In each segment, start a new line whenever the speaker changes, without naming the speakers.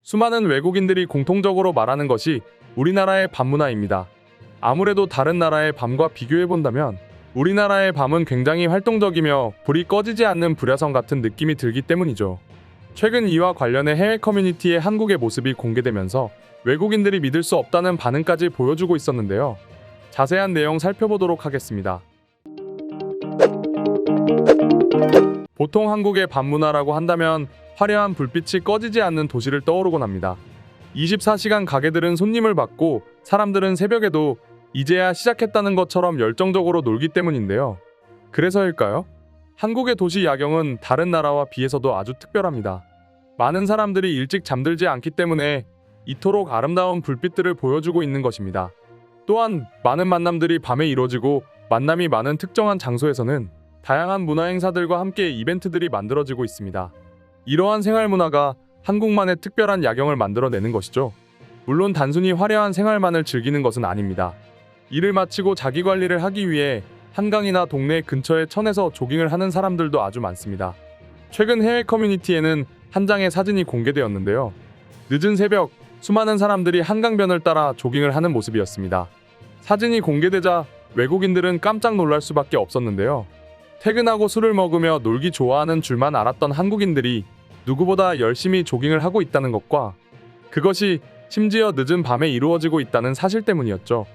수많은 외국인들이 공통적으로 말하는 것이 우리나라의 밤문화입니다. 아무래도 다른 나라의 밤과 비교해본다면 우리나라의 밤은 굉장히 활동적이며 불이 꺼지지 않는 불야성 같은 느낌이 들기 때문이죠. 최근 이와 관련해 해외 커뮤니티에 한국의 모습이 공개되면서 외국인들이 믿을 수 없다는 반응까지 보여주고 있었는데요. 자세한 내용 살펴보도록 하겠습니다. 보통 한국의 밤문화라고 한다면 화려한 불빛이 꺼지지 않는 도시를 떠오르곤 합니다. 24시간 가게들은 손님을 받고 사람들은 새벽에도 이제야 시작했다는 것처럼 열정적으로 놀기 때문인데요. 그래서일까요? 한국의 도시 야경은 다른 나라와 비해서도 아주 특별합니다. 많은 사람들이 일찍 잠들지 않기 때문에 이토록 아름다운 불빛들을 보여주고 있는 것입니다. 또한 많은 만남들이 밤에 이루어지고 만남이 많은 특정한 장소에서는 다양한 문화 행사들과 함께 이벤트들이 만들어지고 있습니다. 이러한 생활 문화가 한국만의 특별한 야경을 만들어내는 것이죠. 물론 단순히 화려한 생활만을 즐기는 것은 아닙니다. 일을 마치고 자기 관리를 하기 위해 한강이나 동네 근처의 천에서 조깅을 하는 사람들도 아주 많습니다. 최근 해외 커뮤니티에는 한 장의 사진이 공개되었는데요. 늦은 새벽 수많은 사람들이 한강변을 따라 조깅을 하는 모습이었습니다. 사진이 공개되자 외국인들은 깜짝 놀랄 수밖에 없었는데요. 퇴근하고 술을 먹으며 놀기 좋아하는 줄만 알았던 한국인들이 누구보다 열심히 조깅을 하고 있다는 것과 그것이 심지어 늦은 밤에 이루어지고 있다는 사실 때문이었죠.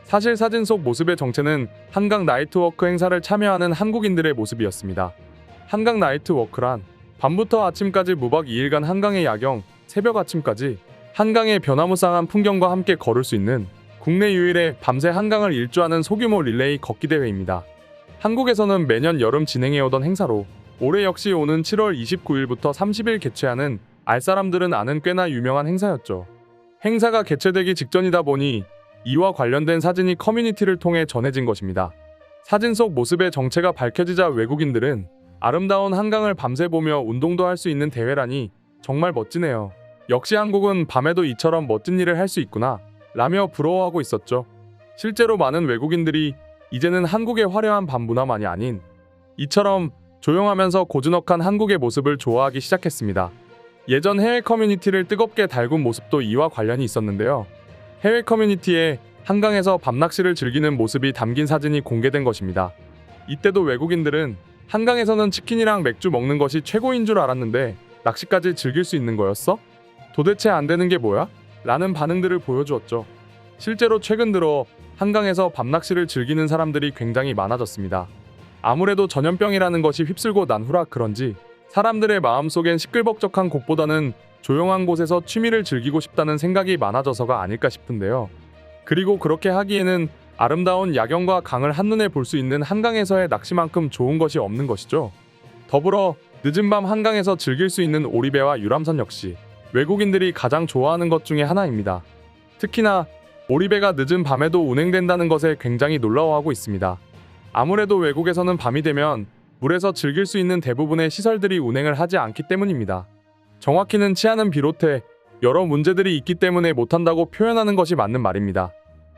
사실 사진 속 모습의 정체는 한강 나이트워크 행사를 참여하는 한국인들의 모습이었습니다. 한강 나이트워크란 밤부터 아침까지 무박 2일간 한강의 야경, 새벽 아침까지 한강의 변화무쌍한 풍경과 함께 걸을 수 있는 국내 유일의 밤새 한강을 일주하는 소규모 릴레이 걷기 대회입니다. 한국에서는 매년 여름 진행해오던 행사로 올해 역시 오는 7월 29일부터 30일 개최하는 알사람들은 아는 꽤나 유명한 행사였죠. 행사가 개최되기 직전이다 보니 이와 관련된 사진이 커뮤니티를 통해 전해진 것입니다. 사진 속 모습의 정체가 밝혀지자 외국인들은 아름다운 한강을 밤새 보며 운동도 할 수 있는 대회라니 정말 멋지네요. 역시 한국은 밤에도 이처럼 멋진 일을 할 수 있구나 라며 부러워하고 있었죠. 실제로 많은 외국인들이 이제는 한국의 화려한 밤 문화만이 아닌 이처럼 조용하면서 고즈넉한 한국의 모습을 좋아하기 시작했습니다. 예전 해외 커뮤니티를 뜨겁게 달군 모습도 이와 관련이 있었는데요. 해외 커뮤니티에 한강에서 밤낚시를 즐기는 모습이 담긴 사진이 공개된 것입니다. 이때도 외국인들은 한강에서는 치킨이랑 맥주 먹는 것이 최고인 줄 알았는데 낚시까지 즐길 수 있는 거였어? 도대체 안 되는 게 뭐야? 라는 반응들을 보여주었죠. 실제로 최근 들어 한강에서 밤낚시를 즐기는 사람들이 굉장히 많아졌습니다. 아무래도 전염병이라는 것이 휩쓸고 난 후라 그런지 사람들의 마음속엔 시끌벅적한 곳보다는 조용한 곳에서 취미를 즐기고 싶다는 생각이 많아져서가 아닐까 싶은데요. 그리고 그렇게 하기에는 아름다운 야경과 강을 한눈에 볼 수 있는 한강에서의 낚시만큼 좋은 것이 없는 것이죠. 더불어 늦은 밤 한강에서 즐길 수 있는 오리배와 유람선 역시 외국인들이 가장 좋아하는 것 중에 하나입니다. 특히나 오리배가 늦은 밤에도 운행된다는 것에 굉장히 놀라워하고 있습니다. 아무래도 외국에서는 밤이 되면 물에서 즐길 수 있는 대부분의 시설들이 운행을 하지 않기 때문입니다. 정확히는 치안은 비롯해 여러 문제들이 있기 때문에 못한다고 표현하는 것이 맞는 말입니다.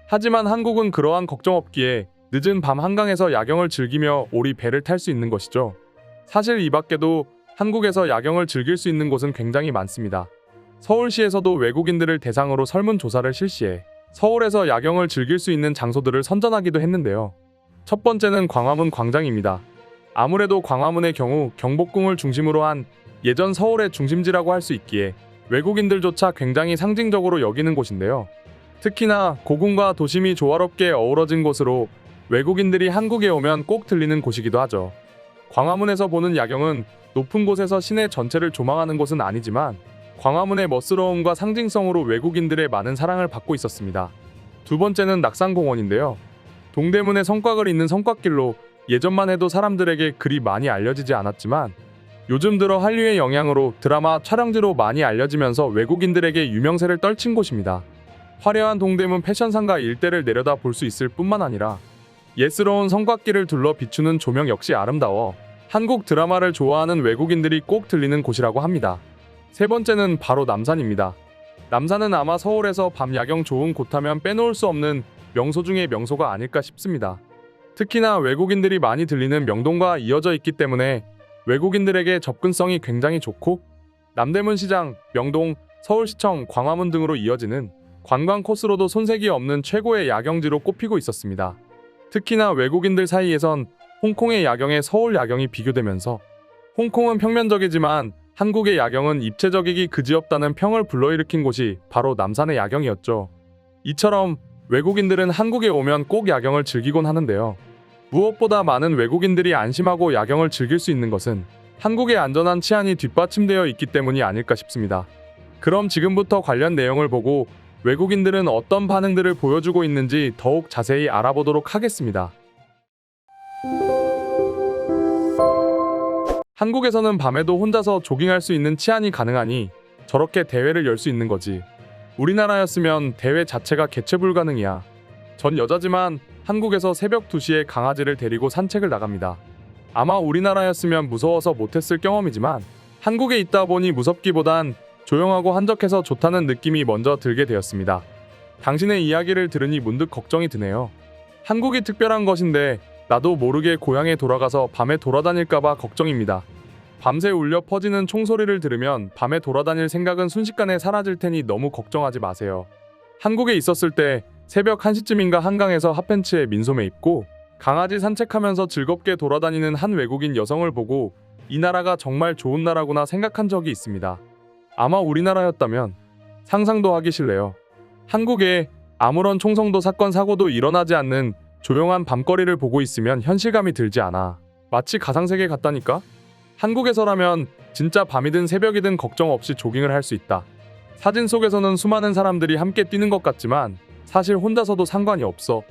하지만 한국은 그러한 걱정 없기에 늦은 밤 한강에서 야경을 즐기며 오리배를 탈 수 있는 것이죠. 사실 이 밖에도 한국에서 야경을 즐길 수 있는 곳은 굉장히 많습니다. 서울시에서도 외국인들을 대상으로 설문조사를 실시해 서울에서 야경을 즐길 수 있는 장소들을 선정하기도 했는데요. 첫 번째는 광화문 광장입니다. 아무래도 광화문의 경우 경복궁을 중심으로 한 예전 서울의 중심지라고 할 수 있기에 외국인들조차 굉장히 상징적으로 여기는 곳인데요. 특히나 고궁과 도심이 조화롭게 어우러진 곳으로 외국인들이 한국에 오면 꼭 들리는 곳이기도 하죠. 광화문에서 보는 야경은 높은 곳에서 시내 전체를 조망하는 곳은 아니지만 광화문의 멋스러움과 상징성으로 외국인들의 많은 사랑을 받고 있었습니다. 두 번째는 낙산공원인데요. 동대문에 성곽을 잇는 성곽길로 예전만 해도 사람들에게 그리 많이 알려지지 않았지만 요즘 들어 한류의 영향으로 드라마 촬영지로 많이 알려지면서 외국인들에게 유명세를 떨친 곳입니다. 화려한 동대문 패션상가 일대를 내려다 볼 수 있을 뿐만 아니라 예스러운 성곽길을 둘러 비추는 조명 역시 아름다워 한국 드라마를 좋아하는 외국인들이 꼭 들리는 곳이라고 합니다. 세 번째는 바로 남산입니다. 남산은 아마 서울에서 밤 야경 좋은 곳하면 빼놓을 수 없는 명소 중의 명소가 아닐까 싶습니다. 특히나 외국인들이 많이 들리는 명동과 이어져 있기 때문에 외국인들에게 접근성이 굉장히 좋고 남대문 시장, 명동, 서울시청, 광화문 등으로 이어지는 관광 코스로도 손색이 없는 최고의 야경지로 꼽히고 있었습니다. 특히나 외국인들 사이에선 홍콩의 야경에 서울 야경이 비교되면서 홍콩은 평면적이지만 한국의 야경은 입체적이기 그지없다는 평을 불러일으킨 곳이 바로 남산의 야경이었죠. 이처럼 외국인들은 한국에 오면 꼭 야경을 즐기곤 하는데요. 무엇보다 많은 외국인들이 안심하고 야경을 즐길 수 있는 것은 한국의 안전한 치안이 뒷받침되어 있기 때문이 아닐까 싶습니다. 그럼 지금부터 관련 내용을 보고 외국인들은 어떤 반응들을 보여주고 있는지 더욱 자세히 알아보도록 하겠습니다. 한국에서는 밤에도 혼자서 조깅할 수 있는 치안이 가능하니 저렇게 대회를 열 수 있는 거지. 우리나라였으면 대회 자체가 개최 불가능이야. 전 여자지만 한국에서 새벽 2시에 강아지를 데리고 산책을 나갑니다. 아마 우리나라였으면 무서워서 못했을 경험이지만 한국에 있다 보니 무섭기보단 조용하고 한적해서 좋다는 느낌이 먼저 들게 되었습니다. 당신의 이야기를 들으니 문득 걱정이 드네요. 한국이 특별한 것인데 나도 모르게 고향에 돌아가서 밤에 돌아다닐까봐 걱정입니다. 밤새 울려 퍼지는 총소리를 들으면 밤에 돌아다닐 생각은 순식간에 사라질 테니 너무 걱정하지 마세요. 한국에 있었을 때 새벽 1시쯤인가 한강에서 핫팬츠에 민소매 입고 강아지 산책하면서 즐겁게 돌아다니는 한 외국인 여성을 보고 이 나라가 정말 좋은 나라구나 생각한 적이 있습니다. 아마 우리나라였다면 상상도 하기 싫네요. 한국에 아무런 총성도 사건 사고도 일어나지 않는 조용한 밤거리를 보고 있으면 현실감이 들지 않아. 마치 가상세계 같다니까? 한국에서라면 진짜 밤이든 새벽이든 걱정 없이 조깅을 할 수 있다. 사진 속에서는 수많은 사람들이 함께 뛰는 것 같지만 사실 혼자서도 상관이 없어.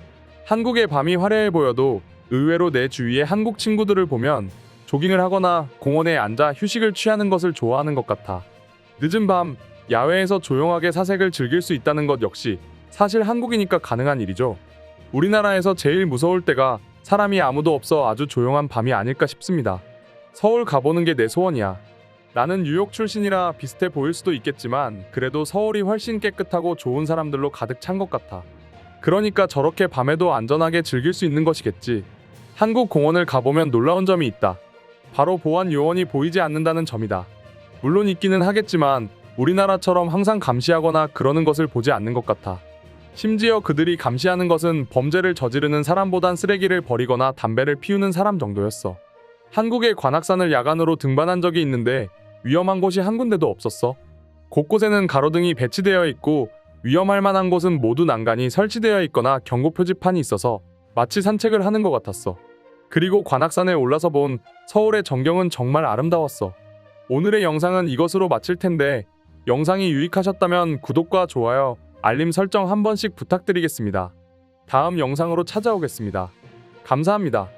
한국의 밤이 화려해 보여도 의외로 내 주위의 한국 친구들을 보면 조깅을 하거나 공원에 앉아 휴식을 취하는 것을 좋아하는 것 같아. 늦은 밤 야외에서 조용하게 사색을 즐길 수 있다는 것 역시 사실 한국이니까 가능한 일이죠. 우리나라에서 제일 무서울 때가 사람이 아무도 없어 아주 조용한 밤이 아닐까 싶습니다. 서울 가보는 게 내 소원이야. 나는 뉴욕 출신이라 비슷해 보일 수도 있겠지만 그래도 서울이 훨씬 깨끗하고 좋은 사람들로 가득 찬 것 같아. 그러니까 저렇게 밤에도 안전하게 즐길 수 있는 것이겠지. 한국 공원을 가보면 놀라운 점이 있다. 바로 보안 요원이 보이지 않는다는 점이다. 물론 있기는 하겠지만 우리나라처럼 항상 감시하거나 그러는 것을 보지 않는 것 같아. 심지어 그들이 감시하는 것은 범죄를 저지르는 사람보단 쓰레기를 버리거나 담배를 피우는 사람 정도였어. 한국의 관악산을 야간으로 등반한 적이 있는데 위험한 곳이 한 군데도 없었어. 곳곳에는 가로등이 배치되어 있고 위험할 만한 곳은 모두 난간이 설치되어 있거나 경고 표지판이 있어서 마치 산책을 하는 것 같았어. 그리고 관악산에 올라서 본 서울의 전경은 정말 아름다웠어. 오늘의 영상은 이것으로 마칠 텐데 영상이 유익하셨다면 구독과 좋아요, 알림 설정 한 번씩 부탁드리겠습니다. 다음 영상으로 찾아오겠습니다. 감사합니다.